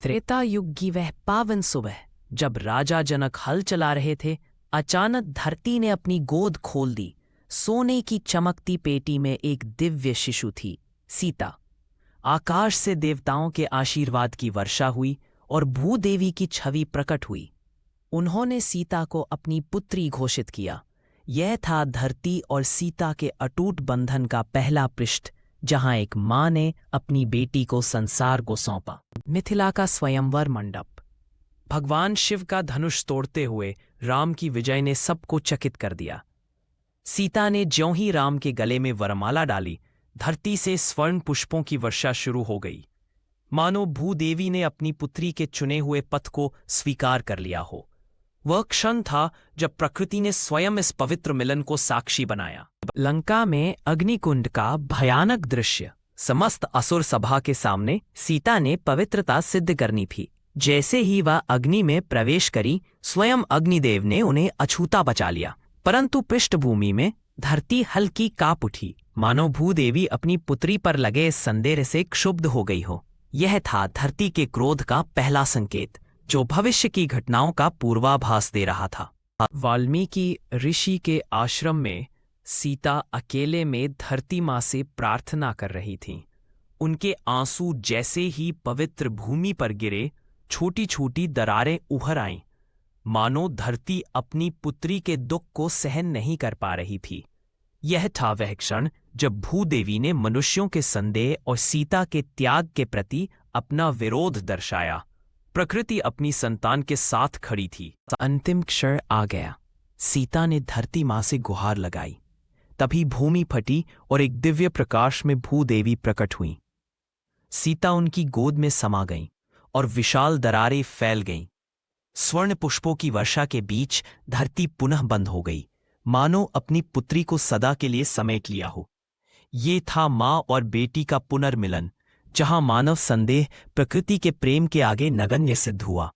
त्रेता युग की वह पावन सुबह, जब राजा जनक हल चला रहे थे, अचानक धरती ने अपनी गोद खोल दी। सोने की चमकती पेटी में एक दिव्य शिशु थी, सीता। आकाश से देवताओं के आशीर्वाद की वर्षा हुई और भूदेवी की छवि प्रकट हुई। उन्होंने सीता को अपनी पुत्री घोषित किया। यह था धरती और सीता के अटूट बंधन का पहला पृष्ठ, जहां एक मां ने अपनी बेटी को संसार को सौंपा। मिथिला का स्वयंवर मंडप। भगवान शिव का धनुष तोड़ते हुए राम की विजय ने सबको चकित कर दिया। सीता ने ज्यों ही राम के गले में वरमाला डाली, धरती से स्वर्ण पुष्पों की वर्षा शुरू हो गई, मानो भूदेवी ने अपनी पुत्री के चुने हुए पथ को स्वीकार कर लिया हो। वह क्षण था जब प्रकृति ने स्वयं इस पवित्र मिलन को साक्षी बनाया। लंका में अग्निकुंड का भयानक दृश्य। समस्त असुर सभा के सामने सीता ने पवित्रता सिद्ध करनी थी। जैसे ही वह अग्नि में प्रवेश करी, स्वयं अग्निदेव ने उन्हें अछूता बचा लिया। परंतु पृष्ठभूमि में धरती हल्की कांप उठी, मानो भूदेवी अपनी पुत्री पर लगे इस संदेह से क्षुब्ध हो गई हो। यह था धरती के क्रोध का पहला संकेत, जो भविष्य की घटनाओं का पूर्वाभास दे रहा था। वाल्मीकि ऋषि के आश्रम में सीता अकेले में धरती माँ से प्रार्थना कर रही थीं। उनके आंसू जैसे ही पवित्र भूमि पर गिरे, छोटी छोटी दरारें उभर आईं, मानो धरती अपनी पुत्री के दुख को सहन नहीं कर पा रही थी। यह था वह क्षण जब भूदेवी ने मनुष्यों के संदेह और सीता के त्याग के प्रति अपना विरोध दर्शाया। प्रकृति अपनी संतान के साथ खड़ी थी। अंतिम क्षण आ गया। सीता ने धरती माँ से गुहार लगाई। तभी भूमि फटी और एक दिव्य प्रकाश में भूदेवी प्रकट हुईं। सीता उनकी गोद में समा गईं और विशाल दरारें फैल गईं। स्वर्ण पुष्पों की वर्षा के बीच धरती पुनः बंद हो गई, मानो अपनी पुत्री को सदा के लिए समेट लिया हो। ये था माँ और बेटी का पुनर्मिलन, जहां मानव संदेह प्रकृति के प्रेम के आगे नगण्य सिद्ध हुआ।